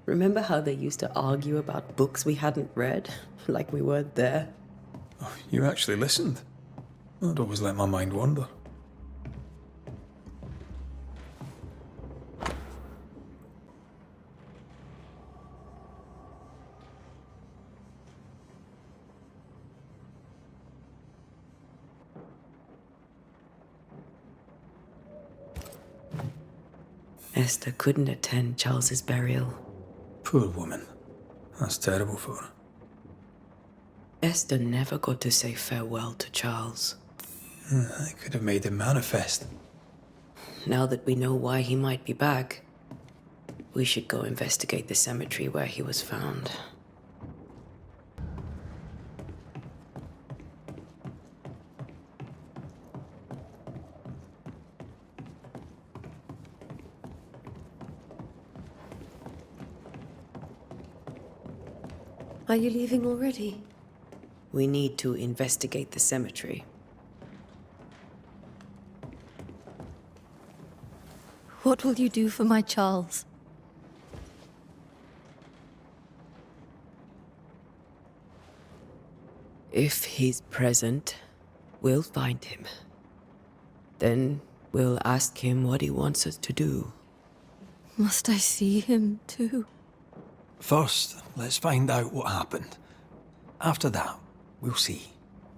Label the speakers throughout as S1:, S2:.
S1: Remember how they used to argue about books we hadn't read? Like we weren't there?
S2: Oh, you actually listened. I'd always let my mind wander.
S1: Esther couldn't attend Charles's burial.
S2: Poor woman. That's terrible for her.
S1: Esther never got to say farewell to Charles.
S2: I could have made him manifest.
S1: Now that we know why he might be back, we should go investigate the cemetery where he was found.
S3: Are you leaving already?
S1: We need to investigate the cemetery.
S3: What will you do for my Charles?
S1: If he's present, we'll find him. Then we'll ask him what he wants us to do.
S3: Must I see him too?
S2: First, let's find out what happened. After that, we'll see.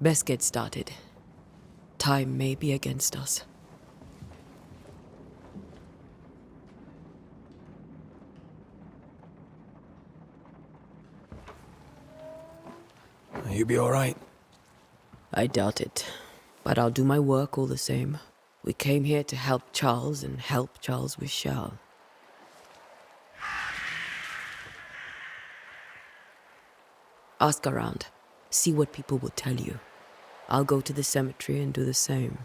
S1: Best get started. Time may be against us.
S2: You be all right?
S1: I doubt it, but I'll do my work all the same. We came here to help Charles, and help Charles we shall. Ask around. See what people will tell you. I'll go to the cemetery and do the same.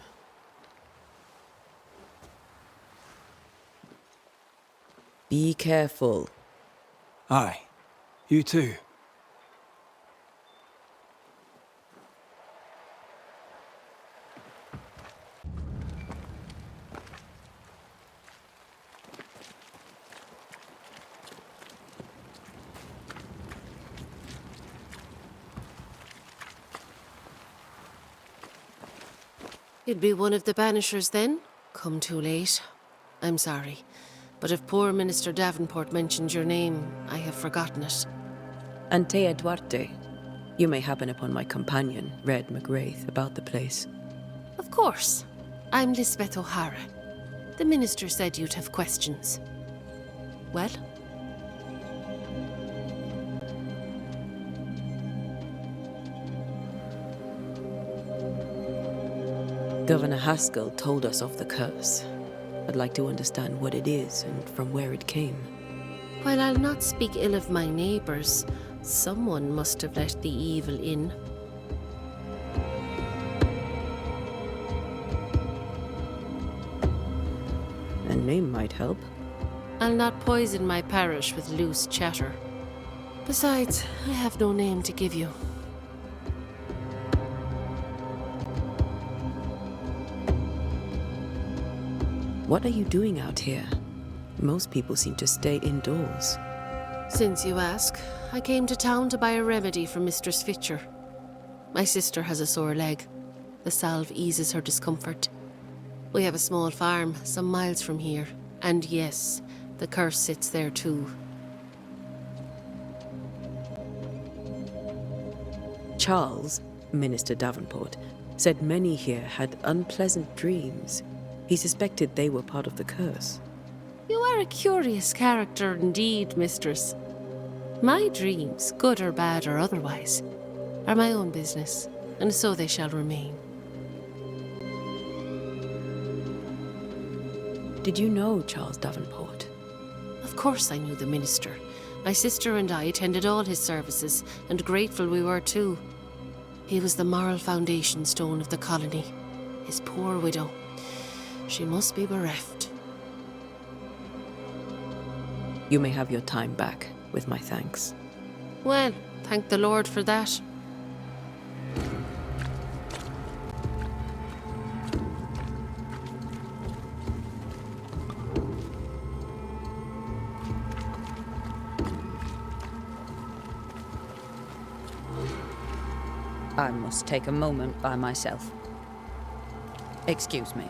S1: Be careful.
S2: Aye. You too.
S4: You'd be one of the Banishers then? Come too late. I'm sorry, but if poor Minister Davenport mentioned your name, I have forgotten it.
S1: Antea Duarte. You may happen upon my companion, Red McGrath, about the place.
S4: Of course. I'm Lisbeth O'Hara. The minister said you'd have questions. Well?
S1: Governor Haskell told us of the curse. I'd like to understand what it is and from where it came.
S4: While I'll not speak ill of my neighbours, someone must have let the evil in.
S1: A name might help.
S4: I'll not poison my parish with loose chatter. Besides, I have no name to give you.
S1: What are you doing out here? Most people seem to stay indoors.
S4: Since you ask, I came to town to buy a remedy for Mistress Fitcher. My sister has a sore leg. The salve eases her discomfort. We have a small farm some miles from here. And yes, the curse sits there too.
S1: Charles, Minister Davenport, said many here had unpleasant dreams. He suspected they were part of the curse.
S4: You are a curious character indeed, mistress. My dreams, good or bad or otherwise, are my own business, and so they shall remain.
S1: Did you know Charles Davenport?
S4: Of course I knew the minister. My sister and I attended all his services, and grateful we were too. He was the moral foundation stone of the colony. His poor widow. She must be bereft.
S1: You may have your time back, with my thanks.
S4: Well, thank the Lord for that.
S5: I must take a moment by myself. Excuse me.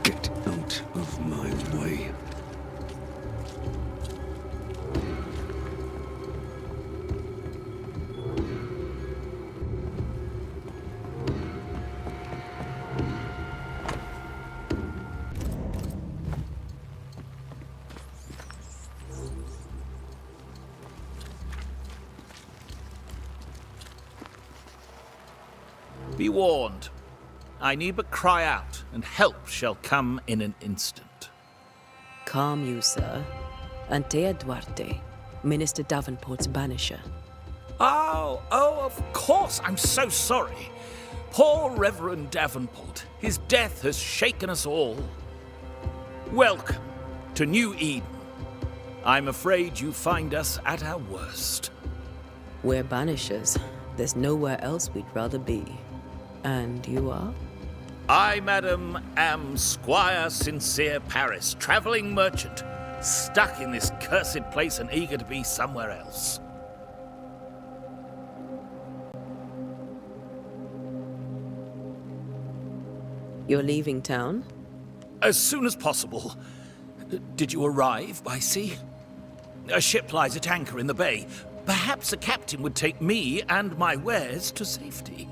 S6: Get out of my way.
S7: Be warned. I need but cry out, and help shall come in an instant.
S1: Calm you, sir. Antea Duarte, Minister Davenport's banisher.
S7: Oh, of course. I'm so sorry. Poor Reverend Davenport. His death has shaken us all. Welcome to New Eden. I'm afraid you find us at our worst.
S1: We're banishers. There's nowhere else we'd rather be. And you are?
S7: I, madam, am Squire Sincere Paris, travelling merchant, stuck in this cursed place and eager to be somewhere else.
S1: You're leaving town?
S7: As soon as possible. Did you arrive by sea? A ship lies at anchor in the bay. Perhaps a captain would take me and my wares to safety.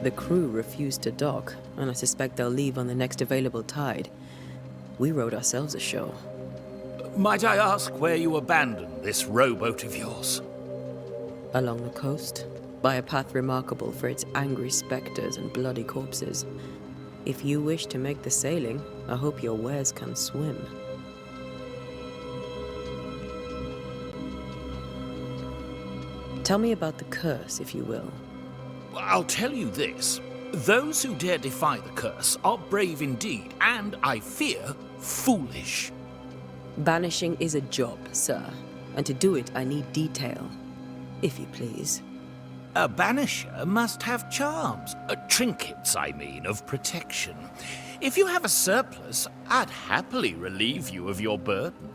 S1: The crew refused to dock, and I suspect they'll leave on the next available tide. We rowed ourselves ashore.
S7: Might I ask where you abandoned this rowboat of yours?
S1: Along the coast, by a path remarkable for its angry specters and bloody corpses. If you wish to make the sailing, I hope your wares can swim. Tell me about the curse, if you will.
S7: I'll tell you this. Those who dare defy the curse are brave indeed, and, I fear, foolish.
S1: Banishing is a job, sir, and to do it I need detail, if you please.
S7: A banisher must have charms. Trinkets, I mean, of protection. If you have a surplus, I'd happily relieve you of your burden.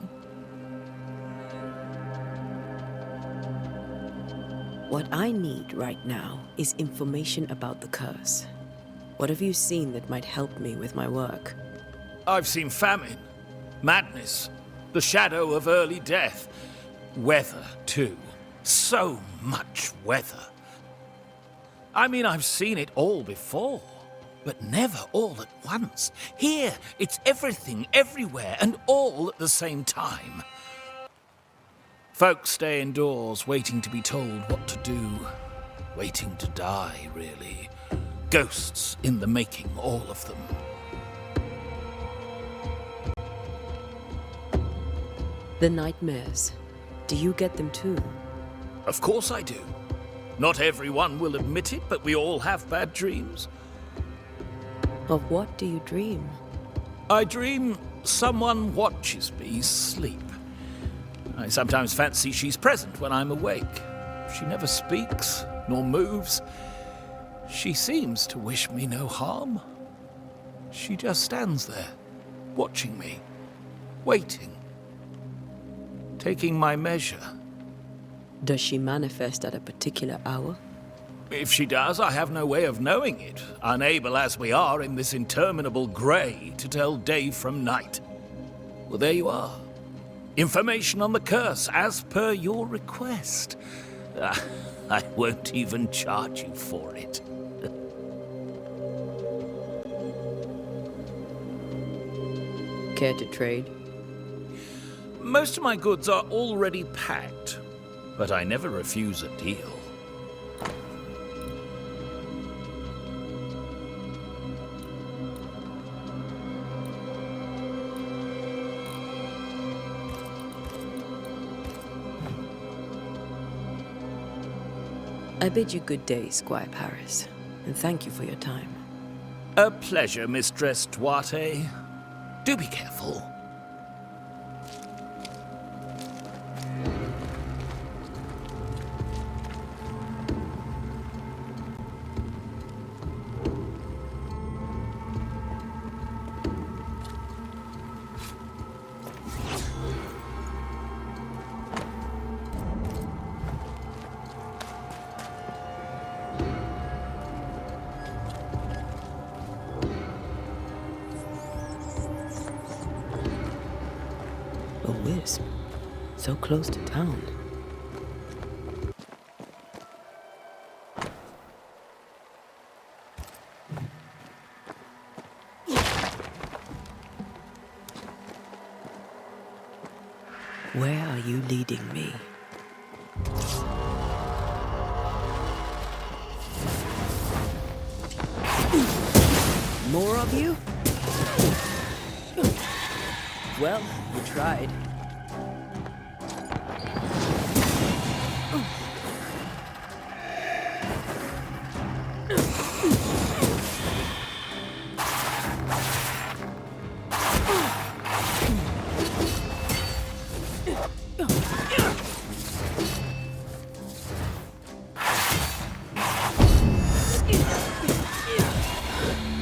S1: What I need right now is information about the curse. What have you seen that might help me with my work?
S7: I've seen famine, madness, the shadow of early death. Weather, too. So much weather. I mean, I've seen it all before, but never all at once. Here, it's everything, everywhere, and all at the same time. Folks stay indoors, waiting to be told what to do. Waiting to die, really. Ghosts in the making, all of them.
S1: The nightmares. Do you get them too?
S7: Of course I do. Not everyone will admit it, but we all have bad dreams.
S1: Of what do you dream?
S7: I dream someone watches me sleep. I sometimes fancy she's present when I'm awake. She never speaks, nor moves. She seems to wish me no harm. She just stands there, watching me, waiting, taking my measure.
S1: Does she manifest at a particular hour?
S7: If she does, I have no way of knowing it, unable as we are in this interminable grey to tell day from night. Well, there you are. Information on the curse, as per your request. I won't even charge you for it.
S1: Care to trade?
S7: Most of my goods are already packed, but I never refuse a deal.
S1: I bid you good day, Squire Paris, and thank you for your time.
S7: A pleasure, Mistress Duarte. Do be careful.
S1: So close to town. Where are you leading me? More of you? Well, you tried.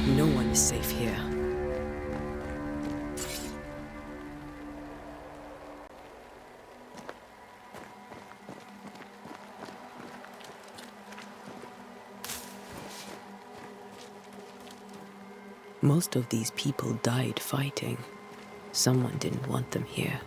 S1: No one is safe here. Most of these people died fighting. Someone didn't want them here.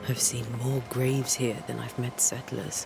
S1: I've seen more graves here than I've met settlers.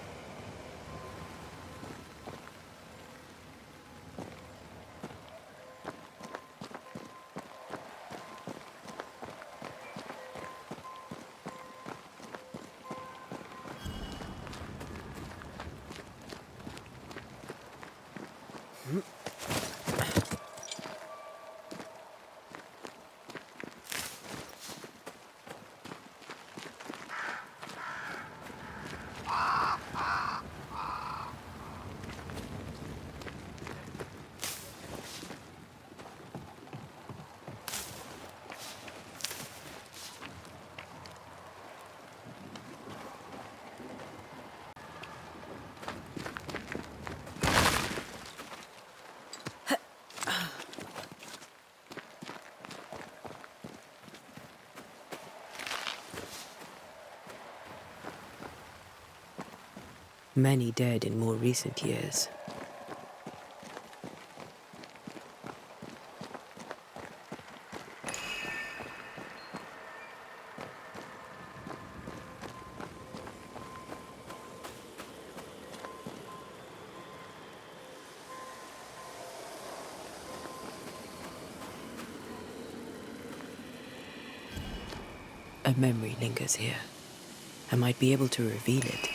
S1: Many dead in more recent years. A memory lingers here. I might be able to reveal it.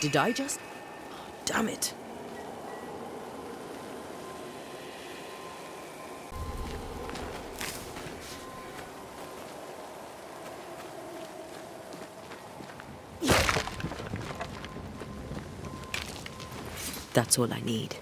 S1: Did I just... Damn it! That's all I need.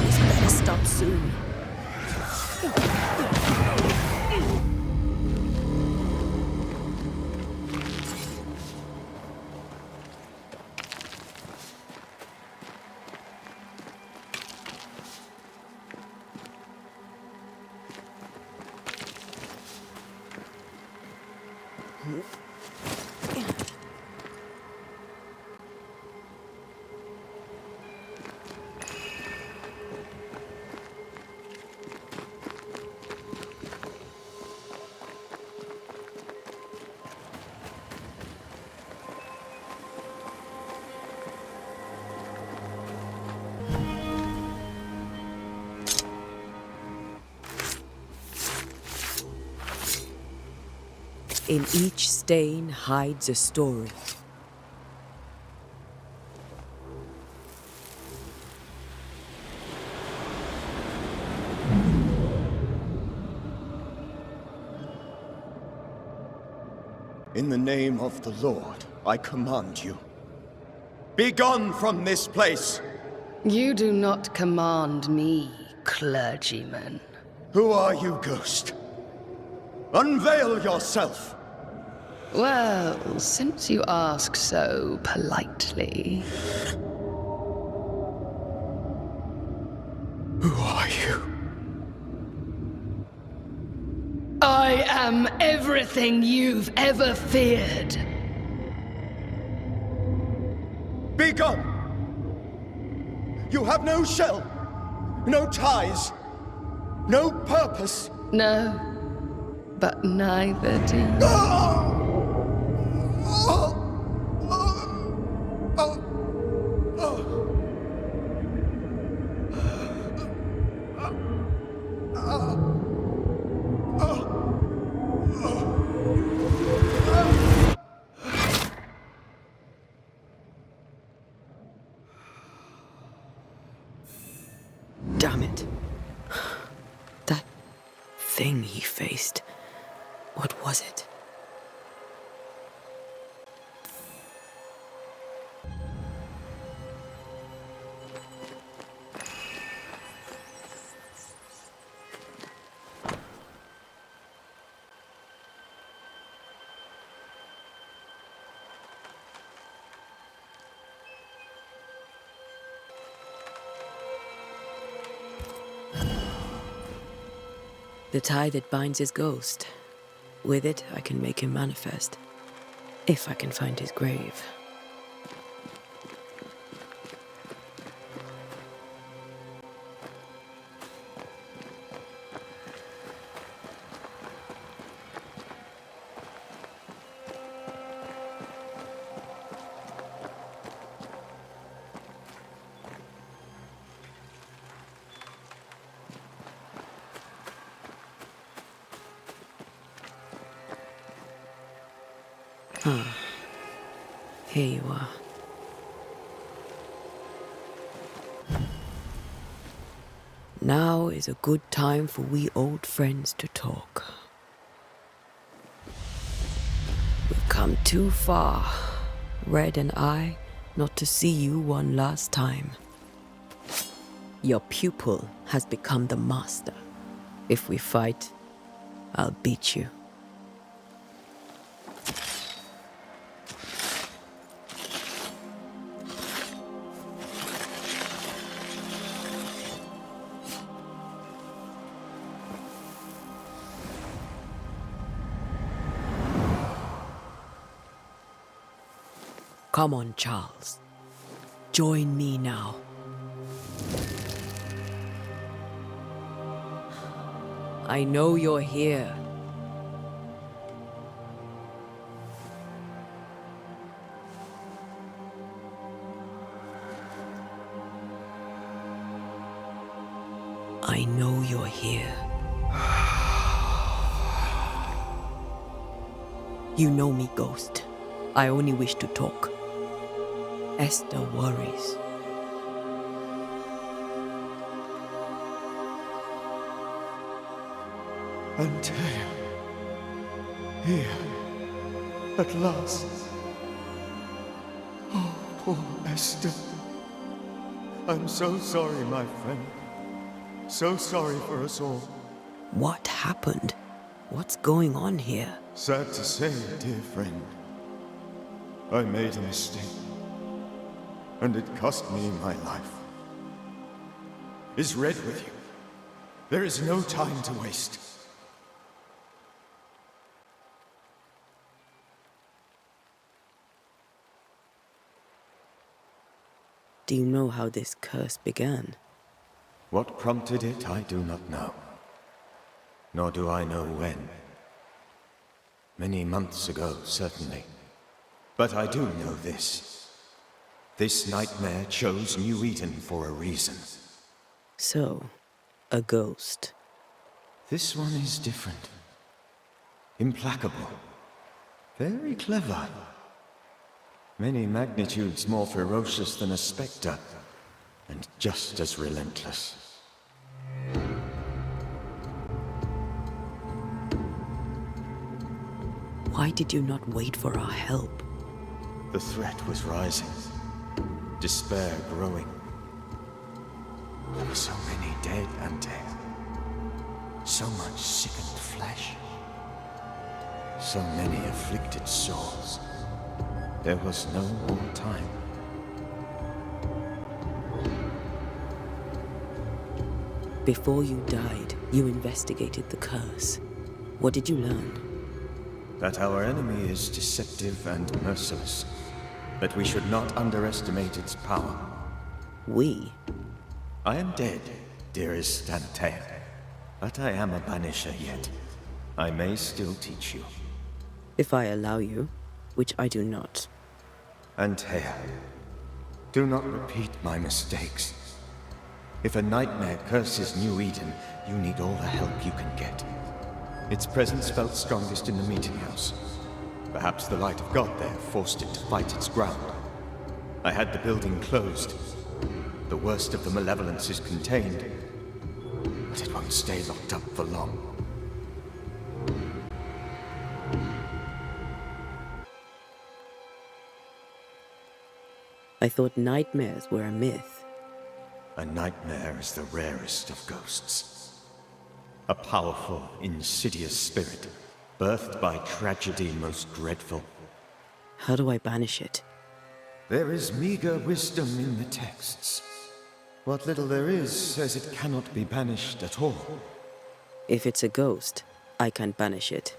S1: This better stop soon. In each stain hides a story.
S8: In the name of the Lord, I command you. Be gone from this place!
S9: You do not command me, clergyman.
S8: Who are you, ghost? Unveil yourself!
S9: Well, since you ask so politely...
S8: Who are you?
S9: I am everything you've ever feared.
S8: Be gone! You have no shell, no ties, no purpose.
S9: No, but neither do you.
S1: Damn it. That thing he faced. What was it? The tie that binds his ghost. With it, I can make him manifest. If I can find his grave. Here you are. Now is a good time for we old friends to talk. We've come too far, Red and I, not to see you one last time. Your pupil has become the master. If we fight, I'll beat you. Come on, Charles. Join me now. I know you're here. I know you're here. You know me, Ghost. I only wish to talk. Esther worries.
S8: Antea. Here. At last. Oh, poor Esther. I'm so sorry, my friend. So sorry for us all.
S1: What happened? What's going on here?
S8: Sad to say, dear friend. I made a mistake. And it cost me my life. Is Red with you? There is no time to waste.
S1: Do you know how this curse began?
S8: What prompted it, I do not know. Nor do I know when. Many months ago, certainly. But I do know this. This nightmare chose New Eden for a reason.
S1: So, a ghost.
S8: This one is different. Implacable. Very clever. Many magnitudes more ferocious than a spectre, and just as relentless.
S1: Why did you not wait for our help?
S8: The threat was rising, despair growing. There were so many dead and dead. So much sickened flesh. So many afflicted souls. There was no more time.
S1: Before you died, you investigated the curse. What did you learn?
S8: That our enemy is deceptive and merciless. That we should not underestimate its power.
S1: We?
S8: I am dead, dearest Antea. But I am a Banisher yet. I may still teach you.
S1: If I allow you, which I do not.
S8: Antea, do not repeat my mistakes. If a nightmare curses New Eden, you need all the help you can get. Its presence felt strongest in the meeting house. Perhaps the light of God there forced it to fight its ground. I had the building closed. The worst of the malevolence is contained, but it won't stay locked up for long.
S1: I thought nightmares were a myth.
S8: A nightmare is the rarest of ghosts. A powerful, insidious spirit, birthed by tragedy most dreadful.
S1: How do I banish it?
S8: There is meager wisdom in the texts. What little there is says it cannot be banished at all.
S1: If it's a ghost, I can't banish it.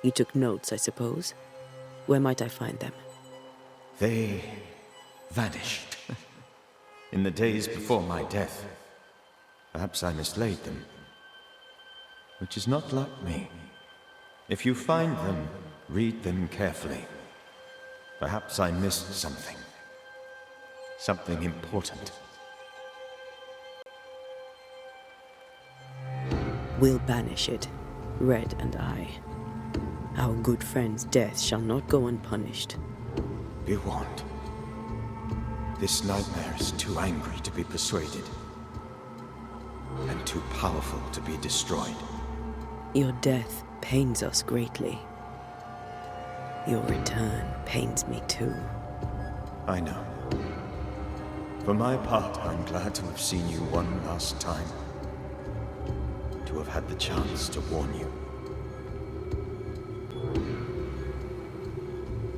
S1: You took notes, I suppose? Where might I find them?
S8: They vanished. In the days before my death. Perhaps I mislaid them. Which is not like me. If you find them, read them carefully. Perhaps I missed something. Something important.
S1: We'll banish it, Red and I. Our good friend's death shall not go unpunished.
S8: Be warned. This nightmare is too angry to be persuaded. And too powerful to be destroyed.
S1: Your death pains us greatly. Your return pains me too.
S8: I know. For my part, I'm glad to have seen you one last time. To have had the chance to warn you.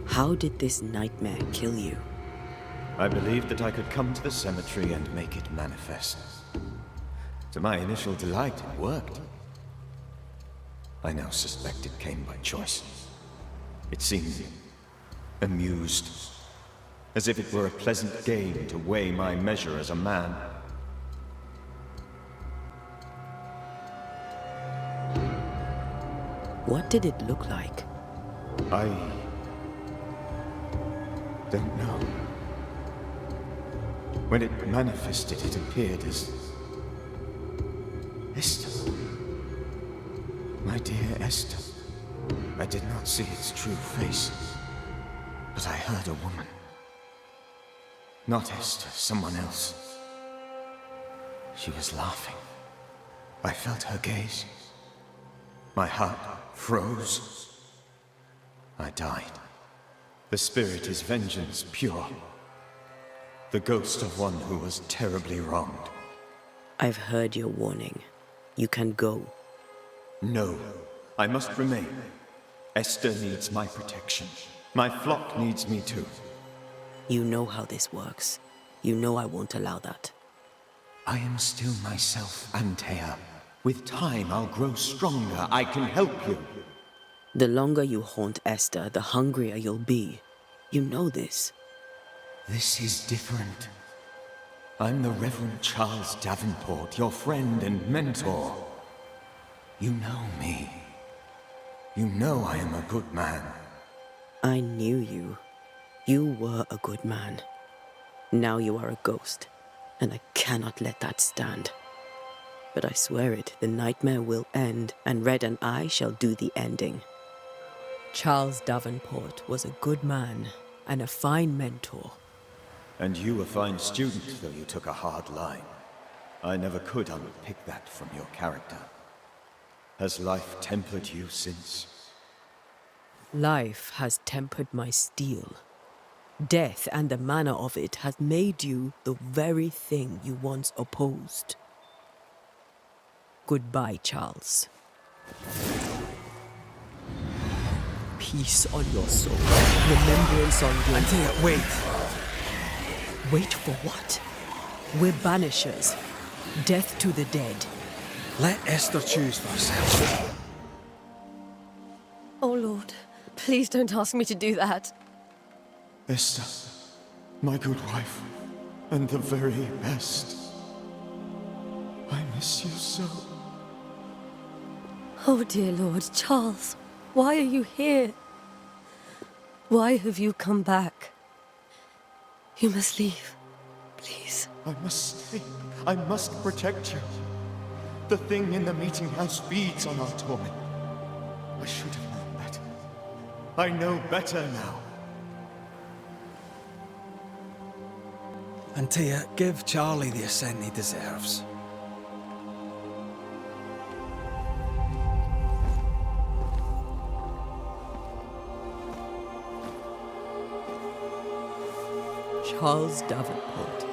S1: How did this nightmare kill you?
S8: I believed that I could come to the cemetery and make it manifest. To my initial delight, it worked. I now suspect it came by choice. It seemed amused, as if it were a pleasant game to weigh my measure as a man.
S1: What did it look like?
S8: I don't know. When it manifested, it appeared as Esther. My dear Esther. I did not see its true face, but I heard a woman. Not Esther, someone else. She was laughing. I felt her gaze. My heart froze. I died. The spirit is vengeance pure. The ghost of one who was terribly wronged.
S1: I've heard your warning. You can go.
S8: No, I must remain. Esther needs my protection. My flock needs me too.
S1: You know how this works. You know I won't allow that.
S8: I am still myself, Antea. With time, I'll grow stronger. I can help you.
S1: The longer you haunt Esther, the hungrier you'll be. You know this.
S8: This is different. I'm the Reverend Charles Davenport, your friend and mentor. You know me. You know I am a good man.
S1: I knew you. You were a good man. Now you are a ghost, and I cannot let that stand. But I swear it, the nightmare will end, and Red and I shall do the ending. Charles Davenport was a good man and a fine mentor.
S8: And you a fine student, though you took a hard line. I never could unpick that from your character. Has life tempered you since?
S1: Life has tempered my steel. Death and the manner of it has made you the very thing you once opposed. Goodbye, Charles. Peace on your soul. Remembrance on your...
S2: Antea, wait!
S1: Wait for what? We're banishers. Death to the dead.
S2: Let Esther choose for herself.
S3: Oh, Lord, please don't ask me to do that.
S8: Esther, my good wife, and the very best. I miss you so.
S3: Oh, dear Lord, Charles, why are you here? Why have you come back? You must leave, please.
S8: I must stay. I must protect you. The thing in the meeting house feeds on our torment. I should have known better. I know better now.
S2: Antea, give Charlie the ascent he deserves.
S1: Charles Davenport,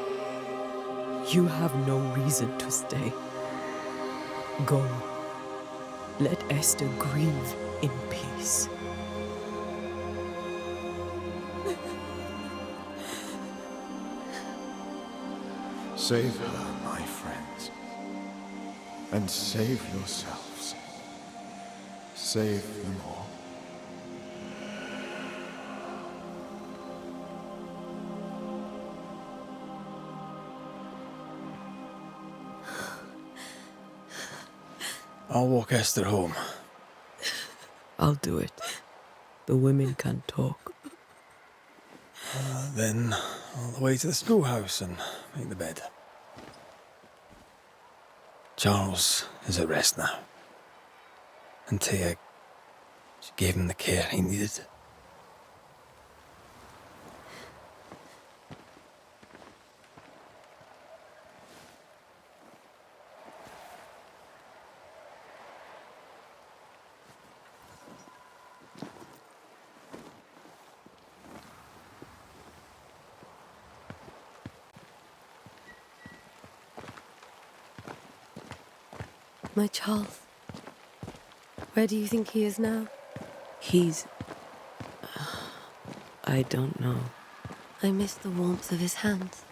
S1: you have no reason to stay. Go. Let Esther grieve in peace.
S8: Save her, my friends. And save yourselves. Save them all.
S2: I'll walk Esther home.
S1: I'll do it. The women can talk.
S2: Then all the way to the schoolhouse and make the bed. Charles is at rest now. Antea, she gave him the care he needed.
S3: My Charles, where do you think he is now?
S1: He's... I don't know.
S3: I miss the warmth of his hands,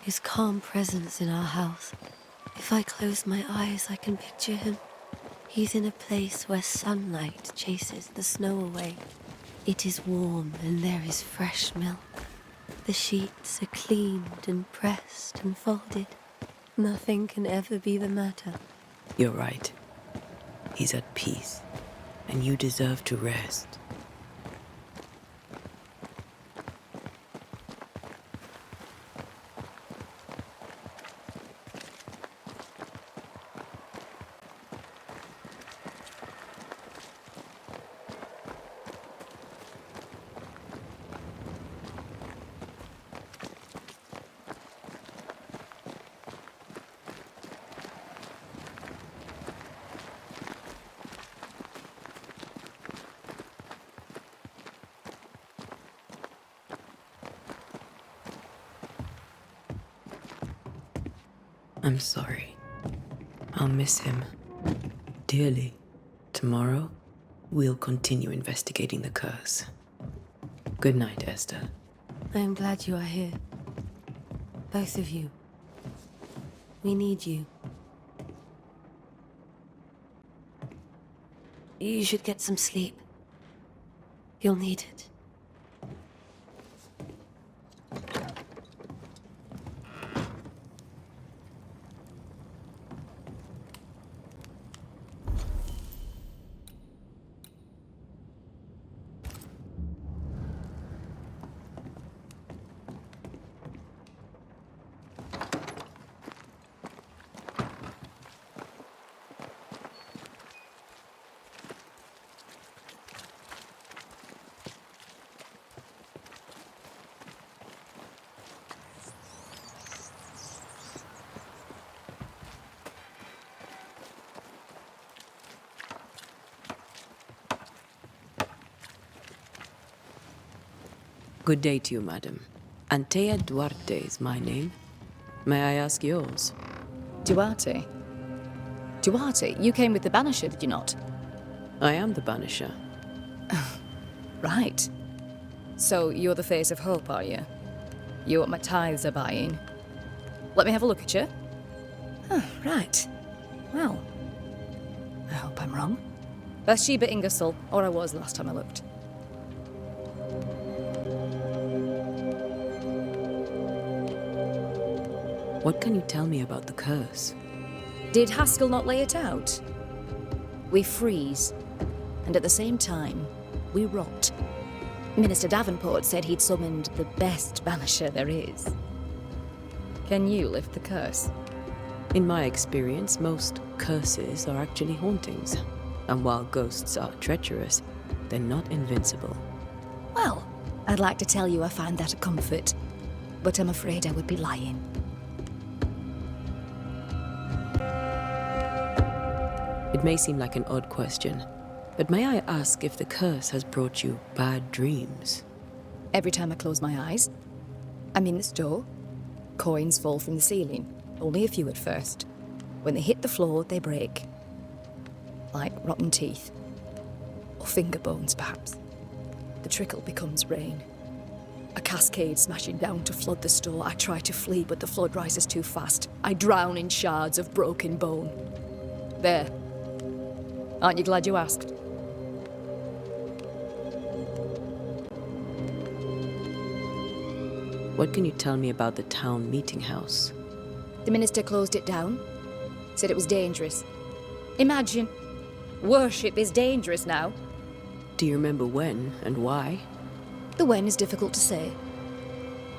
S3: his calm presence in our house. If I close my eyes, I can picture him. He's in a place where sunlight chases the snow away. It is warm and there is fresh milk. The sheets are cleaned and pressed and folded. Nothing can ever be the matter.
S1: You're right. He's at peace, and you deserve to rest. I'm sorry. I'll miss him dearly. Tomorrow, we'll continue investigating the curse. Good night, Esther.
S3: I am glad you are here. Both of you. We need you. You should get some sleep. You'll need it.
S1: Good day to you, madam. Antea Duarte is my name. May I ask yours?
S10: Duarte? Duarte, you came with the Banisher, did you not?
S1: I am the Banisher.
S10: Right. So you're the face of hope, are you? You're what my tithes are buying. Let me have a look at you. Oh, right. Well, I hope I'm wrong. Bathsheba Ingersoll, or I was last time I looked.
S1: What can you tell me about the curse?
S10: Did Haskell not lay it out? We freeze, and at the same time, we rot. Minister Davenport said he'd summoned the best banisher there is. Can you lift the curse?
S1: In my experience, most curses are actually hauntings. And while ghosts are treacherous, they're not invincible.
S10: Well, I'd like to tell you I find that a comfort, but I'm afraid I would be lying.
S1: It may seem like an odd question, but may I ask if the curse has brought you bad dreams?
S10: Every time I close my eyes, I'm in the store. Coins fall from the ceiling, only a few at first. When they hit the floor, they break. Like rotten teeth. Or finger bones, perhaps. The trickle becomes rain. A cascade smashing down to flood the store. I try to flee, but the flood rises too fast. I drown in shards of broken bone. There. Aren't you glad you asked?
S1: What can you tell me about the town meeting house?
S10: The minister closed it down. Said it was dangerous. Imagine. Worship is dangerous now.
S1: Do you remember when and why?
S10: The when is difficult to say.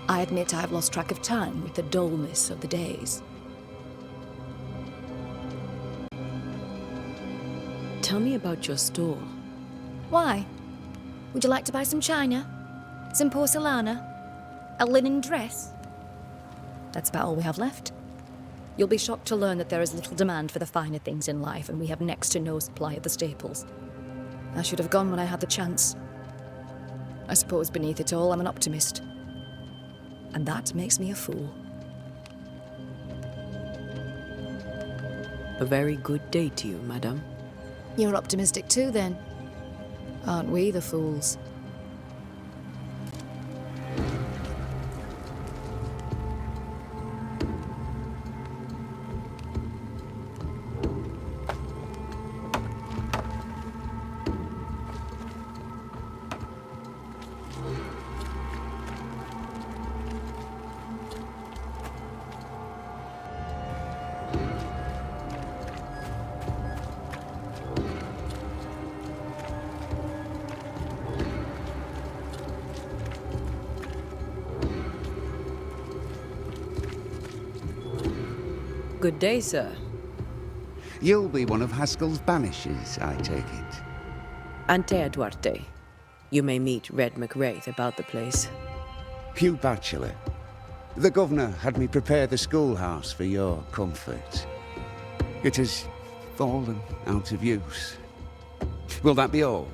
S10: I admit I've lost track of time with the dullness of the days.
S1: Tell me about your store.
S10: Why? Would you like to buy some china? Some porcelana? A linen dress? That's about all we have left. You'll be shocked to learn that there is little demand for the finer things in life, and we have next to no supply of the staples. I should have gone when I had the chance. I suppose beneath it all, I'm an optimist. And that makes me a fool.
S1: A very good day to you, madame.
S10: You're optimistic too, then. Aren't we the fools?
S1: Good day, sir.
S6: You'll be one of Haskell's Banishers, I take it.
S1: Antea Duarte. You may meet Red McWraith about the place.
S6: Hugh Bachelor. The governor had me prepare the schoolhouse for your comfort. It has fallen out of use. Will that be all?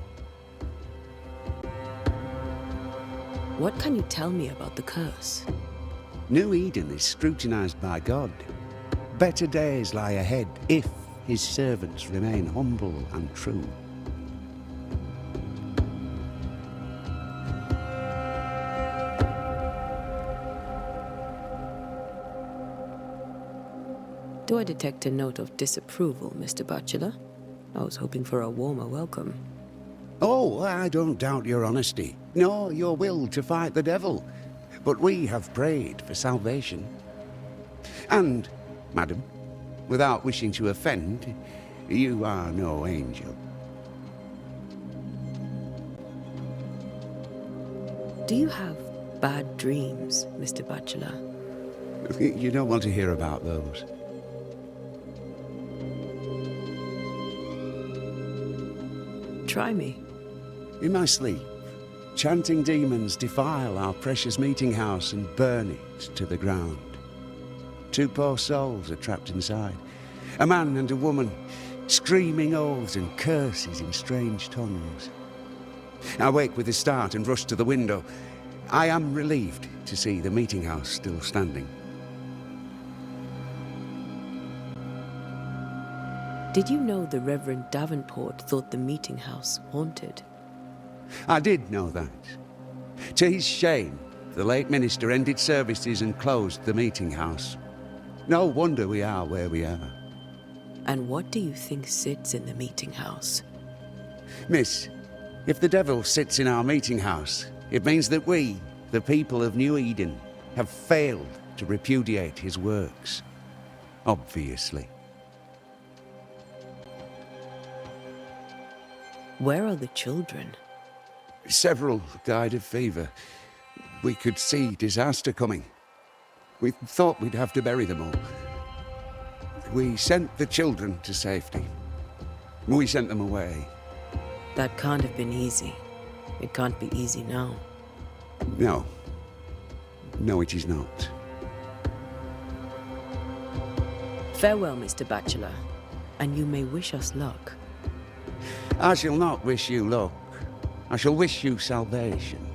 S1: What can you tell me about the curse?
S6: New Eden is scrutinized by God. Better days lie ahead if his servants remain humble and true.
S1: Do I detect a note of disapproval, Mr. Bachelor? I was hoping for a warmer welcome.
S6: Oh, I don't doubt your honesty, nor your will to fight the devil. But we have prayed for salvation. And, madam, without wishing to offend, you are no angel.
S1: Do you have bad dreams, Mr. Bachelor?
S6: You don't want to hear about those.
S1: Try me.
S6: In my sleep, chanting demons defile our precious meeting house and burn it to the ground. 2 poor souls are trapped inside. A man and a woman, screaming oaths and curses in strange tongues. I wake with a start and rush to the window. I am relieved to see the meeting house still standing.
S1: Did you know the Reverend Davenport thought the meeting house haunted?
S6: I did know that. To his shame, the late minister ended services and closed the meeting house. No wonder we are where we are.
S1: And what do you think sits in the meeting house?
S6: Miss, if the devil sits in our meeting house, it means that we, the people of New Eden, have failed to repudiate his works. Obviously.
S1: Where are the children?
S6: Several died of fever. We could see disaster coming. We thought we'd have to bury them all. We sent the children to safety. We sent them away.
S1: That can't have been easy. It can't be easy now.
S6: No. No, it is not.
S1: Farewell, Mr. Bachelor, and you may wish us luck.
S6: I shall not wish you luck. I shall wish you salvation.